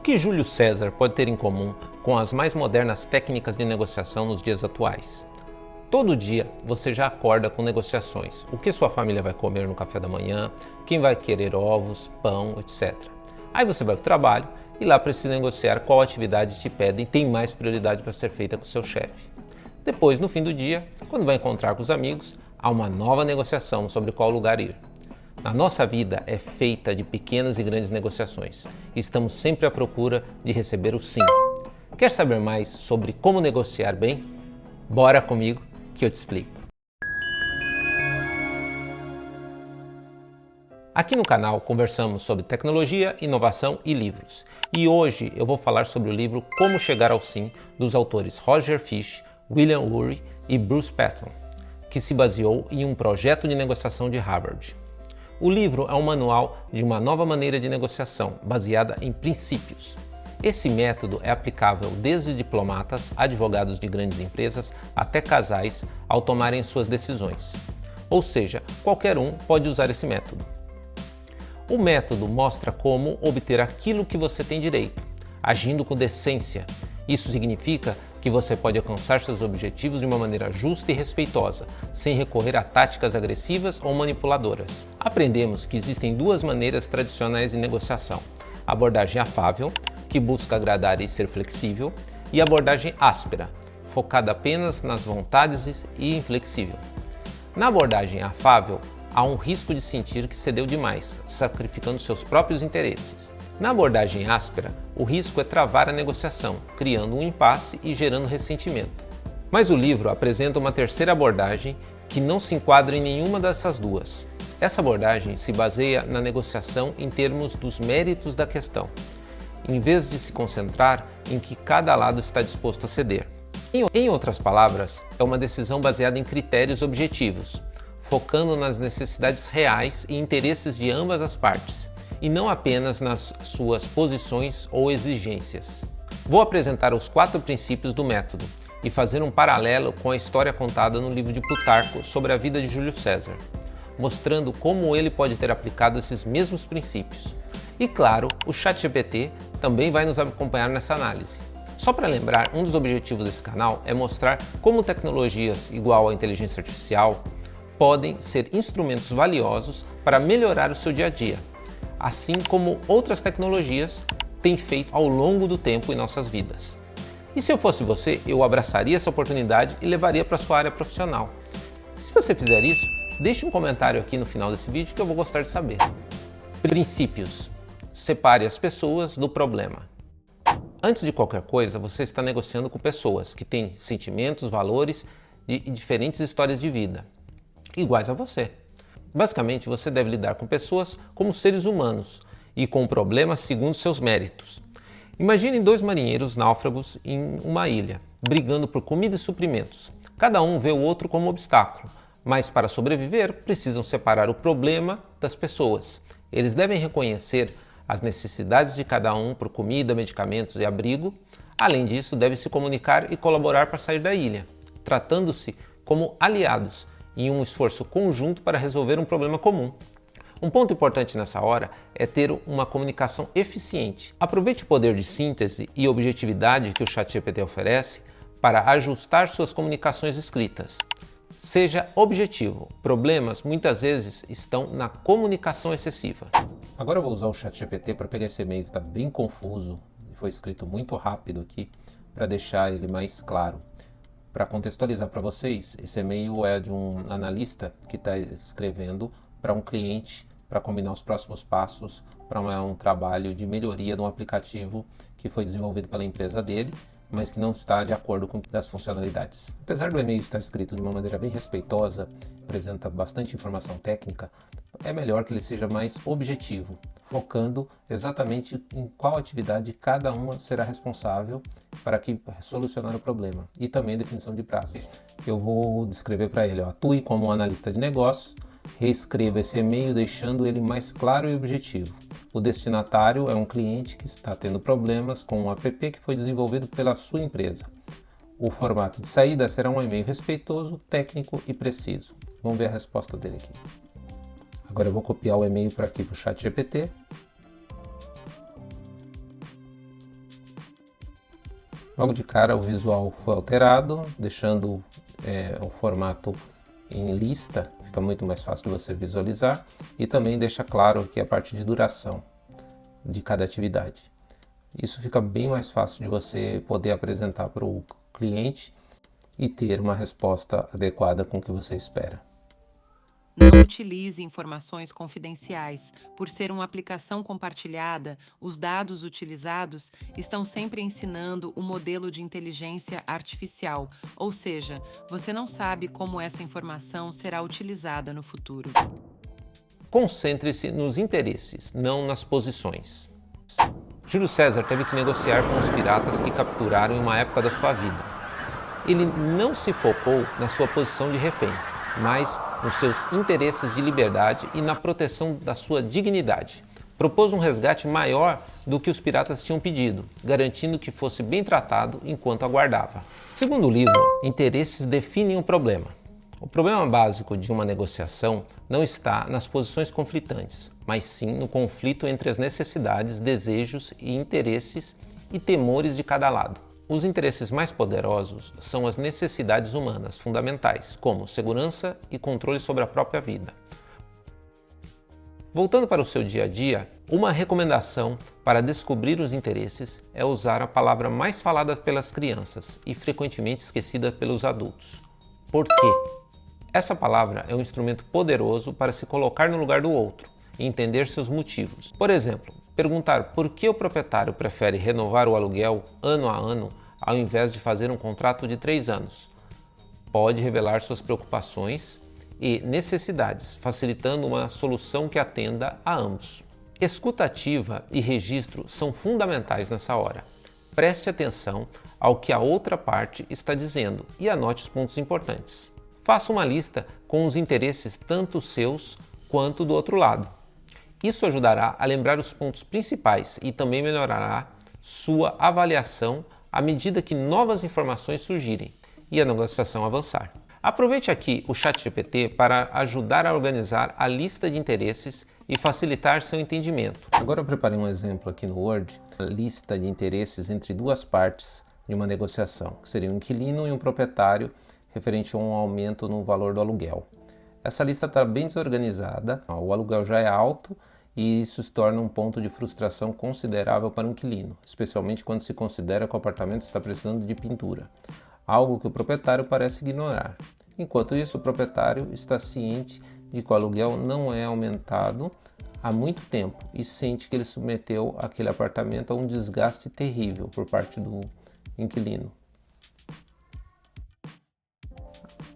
que Júlio César pode ter em comum com as mais modernas técnicas de negociação nos dias atuais? Todo dia você já acorda com negociações. O que sua família vai comer no café da manhã, quem vai querer ovos, pão, etc. Aí você vai para o trabalho e lá precisa negociar qual atividade te pedem e tem mais prioridade para ser feita com o seu chefe. Depois, no fim do dia, quando vai encontrar com os amigos, há uma nova negociação sobre qual lugar ir. A nossa vida é feita de pequenas e grandes negociações e estamos sempre à procura de receber o sim. Quer saber mais sobre como negociar bem? Bora comigo que eu te explico. Aqui no canal conversamos sobre tecnologia, inovação e livros. E hoje eu vou falar sobre o livro Como Chegar ao Sim, dos autores Roger Fish, William Ury e Bruce Patton, que se baseou em um projeto de negociação de Harvard. O livro é um manual de uma nova maneira de negociação, baseada em princípios. Esse método é aplicável desde diplomatas, advogados de grandes empresas, até casais ao tomarem suas decisões. Ou seja, qualquer um pode usar esse método. O método mostra como obter aquilo que você tem direito, agindo com decência. Isso significa que você pode alcançar seus objetivos de uma maneira justa e respeitosa, sem recorrer a táticas agressivas ou manipuladoras. Aprendemos que existem duas maneiras tradicionais de negociação: a abordagem afável, que busca agradar e ser flexível, e a abordagem áspera, focada apenas nas vontades e inflexível. Na abordagem afável, há um risco de sentir que cedeu demais, sacrificando seus próprios interesses. Na abordagem áspera, o risco é travar a negociação, criando um impasse e gerando ressentimento. Mas o livro apresenta uma terceira abordagem que não se enquadra em nenhuma dessas duas. Essa abordagem se baseia na negociação em termos dos méritos da questão, em vez de se concentrar em que cada lado está disposto a ceder. Em outras palavras, é uma decisão baseada em critérios objetivos, focando nas necessidades reais e interesses de ambas as partes, e não apenas nas suas posições ou exigências. Vou apresentar os 4 princípios do método e fazer um paralelo com a história contada no livro de Plutarco sobre a vida de Júlio César, mostrando como ele pode ter aplicado esses mesmos princípios. E claro, o ChatGPT também vai nos acompanhar nessa análise. Só para lembrar, um dos objetivos desse canal é mostrar como tecnologias igual à inteligência artificial podem ser instrumentos valiosos para melhorar o seu dia a dia, assim como outras tecnologias têm feito ao longo do tempo em nossas vidas. E se eu fosse você, eu abraçaria essa oportunidade e levaria para a sua área profissional. Se você fizer isso, deixe um comentário aqui no final desse vídeo que eu vou gostar de saber. Princípios. Separe as pessoas do problema. Antes de qualquer coisa, você está negociando com pessoas que têm sentimentos, valores e diferentes histórias de vida, iguais a você. Basicamente, você deve lidar com pessoas como seres humanos e com problemas segundo seus méritos. Imagine 2 marinheiros náufragos em uma ilha, brigando por comida e suprimentos. Cada um vê o outro como obstáculo, mas para sobreviver, precisam separar o problema das pessoas. Eles devem reconhecer as necessidades de cada um por comida, medicamentos e abrigo. Além disso, devem se comunicar e colaborar para sair da ilha, tratando-se como aliados em um esforço conjunto para resolver um problema comum. Um ponto importante nessa hora é ter uma comunicação eficiente. Aproveite o poder de síntese e objetividade que o ChatGPT oferece para ajustar suas comunicações escritas. Seja objetivo. Problemas muitas vezes estão na comunicação excessiva. Agora eu vou usar o ChatGPT para pegar esse e-mail que está bem confuso e foi escrito muito rápido aqui para deixar ele mais claro. Para contextualizar para vocês, esse e-mail é de um analista que está escrevendo para um cliente para combinar os próximos passos para um trabalho de melhoria de um aplicativo que foi desenvolvido pela empresa dele, mas que não está de acordo com as funcionalidades. Apesar do e-mail estar escrito de uma maneira bem respeitosa, apresenta bastante informação técnica, é melhor que ele seja mais objetivo, focando exatamente em qual atividade cada uma será responsável para solucionar o problema e também definição de prazos. Eu vou descrever para ele, atue como um analista de negócios, reescreva esse e-mail deixando ele mais claro e objetivo. O destinatário é um cliente que está tendo problemas com um app que foi desenvolvido pela sua empresa. O formato de saída será um e-mail respeitoso, técnico e preciso. Vamos ver a resposta dele aqui. Agora eu vou copiar o e-mail para aqui para o ChatGPT. Logo de cara o visual foi alterado, deixando o formato em lista, fica muito mais fácil de você visualizar, e também deixa claro aqui a parte de duração de cada atividade. Isso fica bem mais fácil de você poder apresentar para o cliente e ter uma resposta adequada com o que você espera. Não utilize informações confidenciais. Por ser uma aplicação compartilhada, os dados utilizados estão sempre ensinando o modelo de inteligência artificial, ou seja, você não sabe como essa informação será utilizada no futuro. Concentre-se nos interesses, não nas posições. Júlio César teve que negociar com os piratas que capturaram em uma época da sua vida. Ele não se focou na sua posição de refém, mas nos seus interesses de liberdade e na proteção da sua dignidade. Propôs um resgate maior do que os piratas tinham pedido, garantindo que fosse bem tratado enquanto aguardava. Segundo o livro, interesses definem o problema. O problema básico de uma negociação não está nas posições conflitantes, mas sim no conflito entre as necessidades, desejos e interesses e temores de cada lado. Os interesses mais poderosos são as necessidades humanas fundamentais, como segurança e controle sobre a própria vida. Voltando para o seu dia a dia, uma recomendação para descobrir os interesses é usar a palavra mais falada pelas crianças e frequentemente esquecida pelos adultos: por quê? Essa palavra é um instrumento poderoso para se colocar no lugar do outro e entender seus motivos. Por exemplo, perguntar por que o proprietário prefere renovar o aluguel ano a ano ao invés de fazer um contrato de 3 anos. Pode revelar suas preocupações e necessidades, facilitando uma solução que atenda a ambos. Escuta ativa e registro são fundamentais nessa hora. Preste atenção ao que a outra parte está dizendo e anote os pontos importantes. Faça uma lista com os interesses tanto seus quanto do outro lado. Isso ajudará a lembrar os pontos principais e também melhorará sua avaliação à medida que novas informações surgirem e a negociação avançar. Aproveite aqui o ChatGPT para ajudar a organizar a lista de interesses e facilitar seu entendimento. Agora eu preparei um exemplo aqui no Word, a lista de interesses entre duas partes de uma negociação, que seria um inquilino e um proprietário, referente a um aumento no valor do aluguel. Essa lista está bem desorganizada, o aluguel já é alto e isso se torna um ponto de frustração considerável para o inquilino, especialmente quando se considera que o apartamento está precisando de pintura, algo que o proprietário parece ignorar. Enquanto isso, o proprietário está ciente de que o aluguel não é aumentado há muito tempo e sente que ele submeteu aquele apartamento a um desgaste terrível por parte do inquilino.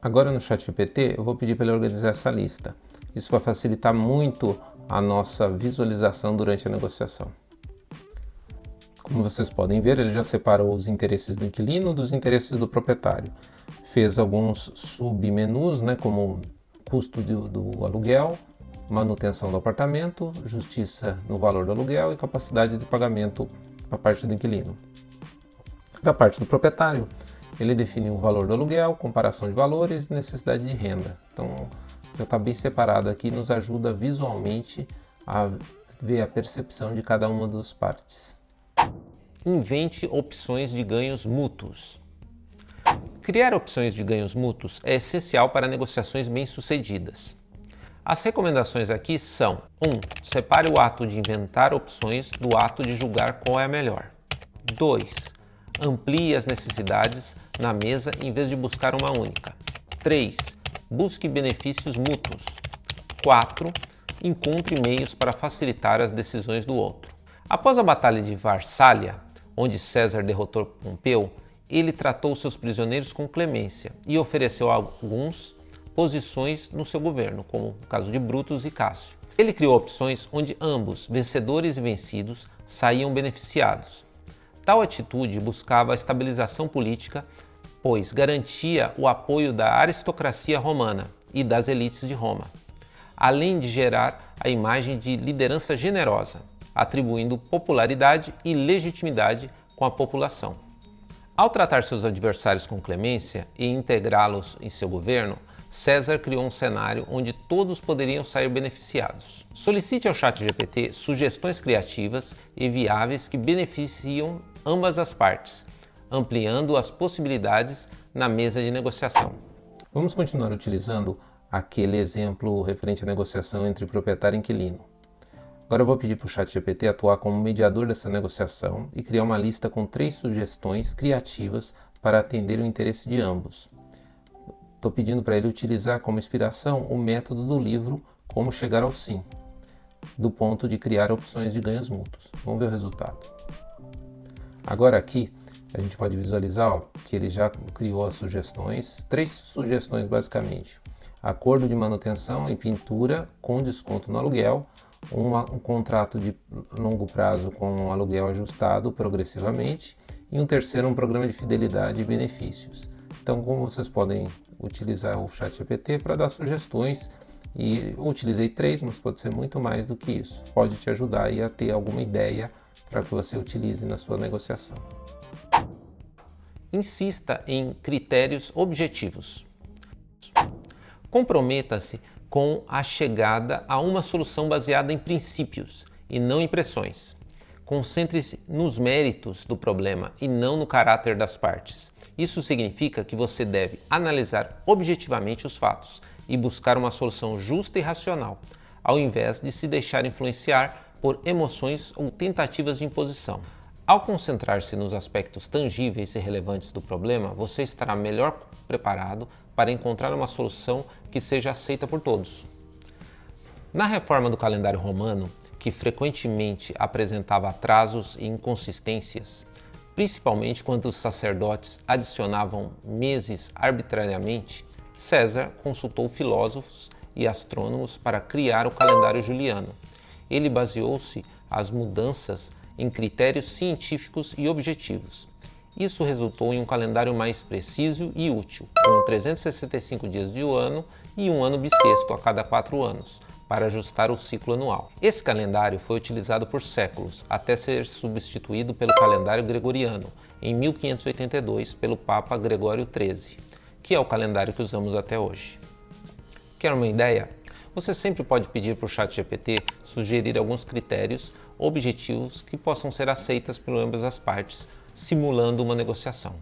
Agora no ChatGPT eu vou pedir para ele organizar essa lista. Isso vai facilitar muito a nossa visualização durante a negociação. Como vocês podem ver, ele já separou os interesses do inquilino dos interesses do proprietário. Fez alguns submenus, como custo do aluguel, manutenção do apartamento, justiça no valor do aluguel e capacidade de pagamento para a parte do inquilino. Da parte do proprietário, ele define o valor do aluguel, comparação de valores e necessidade de renda. Então, já está bem separado aqui, nos ajuda visualmente a ver a percepção de cada uma das partes. Invente opções de ganhos mútuos. Criar opções de ganhos mútuos é essencial para negociações bem-sucedidas. As recomendações aqui são: 1. Separe o ato de inventar opções do ato de julgar qual é a melhor. 2. Amplie as necessidades na mesa em vez de buscar uma única. 3. Busque benefícios mútuos. 4. Encontre meios para facilitar as decisões do outro. Após a Batalha de Varsália, onde César derrotou Pompeu, ele tratou seus prisioneiros com clemência e ofereceu a alguns posições no seu governo, como o caso de Brutus e Cássio. Ele criou opções onde ambos, vencedores e vencidos, saíam beneficiados. Tal atitude buscava a estabilização política, pois garantia o apoio da aristocracia romana e das elites de Roma, além de gerar a imagem de liderança generosa, atribuindo popularidade e legitimidade com a população. Ao tratar seus adversários com clemência e integrá-los em seu governo, César criou um cenário onde todos poderiam sair beneficiados. Solicite ao ChatGPT sugestões criativas e viáveis que beneficiam ambas as partes. ampliando as possibilidades na mesa de negociação. Vamos continuar utilizando aquele exemplo referente à negociação entre proprietário e inquilino. Agora eu vou pedir para o ChatGPT atuar como mediador dessa negociação e criar uma lista com 3 sugestões criativas para atender o interesse de ambos. Estou pedindo para ele utilizar como inspiração o método do livro Como Chegar ao Sim, do ponto de criar opções de ganhos mútuos. Vamos ver o resultado. Agora aqui a gente pode visualizar que ele já criou as sugestões, 3 sugestões basicamente. Acordo de manutenção e pintura com desconto no aluguel, um contrato de longo prazo com um aluguel ajustado progressivamente e um terceiro, um programa de fidelidade e benefícios. Então, como vocês podem utilizar o ChatGPT para dar sugestões, e eu utilizei 3, mas pode ser muito mais do que isso. Pode te ajudar aí a ter alguma ideia para que você utilize na sua negociação. Insista em critérios objetivos. Comprometa-se com a chegada a uma solução baseada em princípios e não impressões. Concentre-se nos méritos do problema e não no caráter das partes. Isso significa que você deve analisar objetivamente os fatos e buscar uma solução justa e racional, ao invés de se deixar influenciar por emoções ou tentativas de imposição. Ao concentrar-se nos aspectos tangíveis e relevantes do problema, você estará melhor preparado para encontrar uma solução que seja aceita por todos. Na reforma do calendário romano, que frequentemente apresentava atrasos e inconsistências, principalmente quando os sacerdotes adicionavam meses arbitrariamente, César consultou filósofos e astrônomos para criar o calendário juliano. Ele baseou-se as mudanças em critérios científicos e objetivos. Isso resultou em um calendário mais preciso e útil, com 365 dias de ano e um ano bissexto a cada 4 anos, para ajustar o ciclo anual. Esse calendário foi utilizado por séculos, até ser substituído pelo calendário gregoriano, em 1582, pelo Papa Gregório XIII, que é o calendário que usamos até hoje. Quer uma ideia? Você sempre pode pedir para o ChatGPT sugerir alguns critérios objetivos que possam ser aceitas por ambas as partes, simulando uma negociação.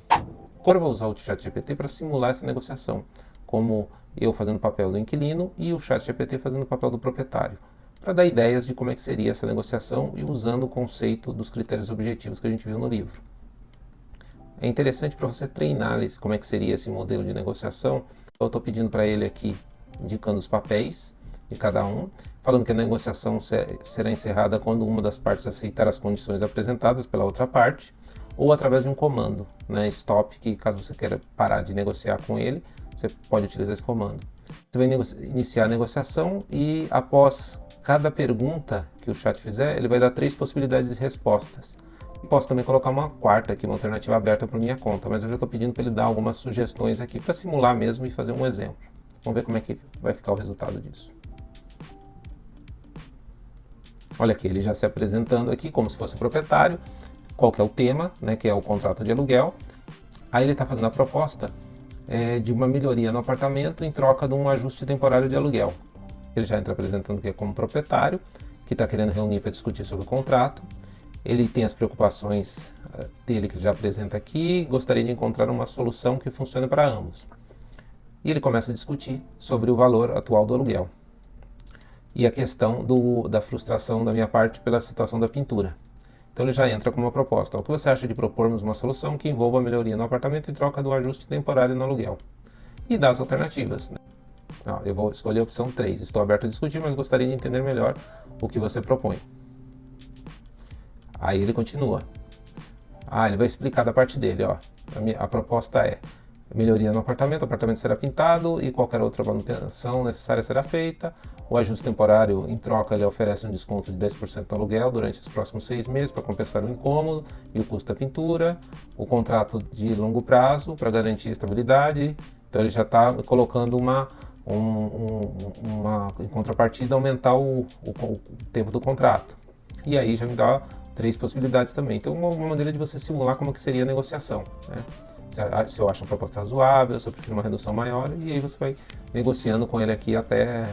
Agora eu vou usar o ChatGPT para simular essa negociação, como eu fazendo o papel do inquilino e o ChatGPT fazendo o papel do proprietário, para dar ideias de como é que seria essa negociação e usando o conceito dos critérios objetivos que a gente viu no livro. É interessante para você treinar como é que seria esse modelo de negociação. Eu estou pedindo para ele aqui, indicando os papéis de cada um, falando que a negociação será encerrada quando uma das partes aceitar as condições apresentadas pela outra parte, ou através de um comando, stop, que caso você queira parar de negociar com ele, você pode utilizar esse comando. Você vai iniciar a negociação e após cada pergunta que o chat fizer, ele vai dar 3 possibilidades de respostas. Posso também colocar uma quarta aqui, uma alternativa aberta para minha conta, mas eu já estou pedindo para ele dar algumas sugestões aqui para simular mesmo e fazer um exemplo. Vamos ver como é que vai ficar o resultado disso. Olha aqui, ele já se apresentando aqui como se fosse o proprietário, qual que é o tema, que é o contrato de aluguel. Aí ele está fazendo a proposta de uma melhoria no apartamento em troca de um ajuste temporário de aluguel. Ele já entra apresentando que é como proprietário, que está querendo reunir para discutir sobre o contrato. Ele tem as preocupações dele que ele já apresenta aqui, gostaria de encontrar uma solução que funcione para ambos. E ele começa a discutir sobre o valor atual do aluguel e a questão da frustração da minha parte pela situação da pintura. Então ele já entra com uma proposta. O que você acha de propormos uma solução que envolva a melhoria no apartamento em troca do ajuste temporário no aluguel? E dá as alternativas. Eu vou escolher a opção 3. Estou aberto a discutir, mas gostaria de entender melhor o que você propõe. Aí ele continua. Ele vai explicar da parte dele. A proposta é melhoria no apartamento, o apartamento será pintado e qualquer outra manutenção necessária será feita. O ajuste temporário, em troca, ele oferece um desconto de 10% no aluguel durante os próximos 6 meses para compensar o incômodo e o custo da pintura. O contrato de longo prazo para garantir a estabilidade. Então ele já está colocando em contrapartida, aumentar o tempo do contrato. E aí já me dá 3 possibilidades também. Então uma maneira de você simular como que seria a negociação, Se eu acho uma proposta razoável, se eu prefiro uma redução maior, e aí você vai negociando com ele aqui até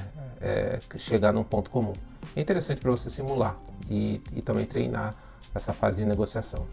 chegar num ponto comum. É interessante para você simular e também treinar essa fase de negociação.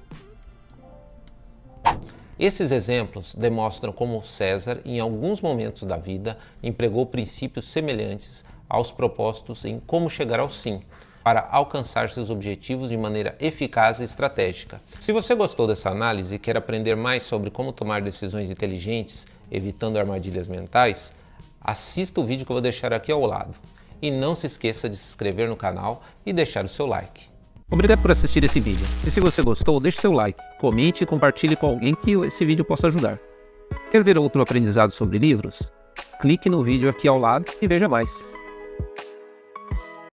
Esses exemplos demonstram como César, em alguns momentos da vida, empregou princípios semelhantes aos propostos em Como Chegar ao Sim, para alcançar seus objetivos de maneira eficaz e estratégica. Se você gostou dessa análise e quer aprender mais sobre como tomar decisões inteligentes, evitando armadilhas mentais, assista o vídeo que eu vou deixar aqui ao lado. E não se esqueça de se inscrever no canal e deixar o seu like. Obrigado por assistir esse vídeo. E se você gostou, deixe seu like, comente e compartilhe com alguém que esse vídeo possa ajudar. Quer ver outro aprendizado sobre livros? Clique no vídeo aqui ao lado e veja mais.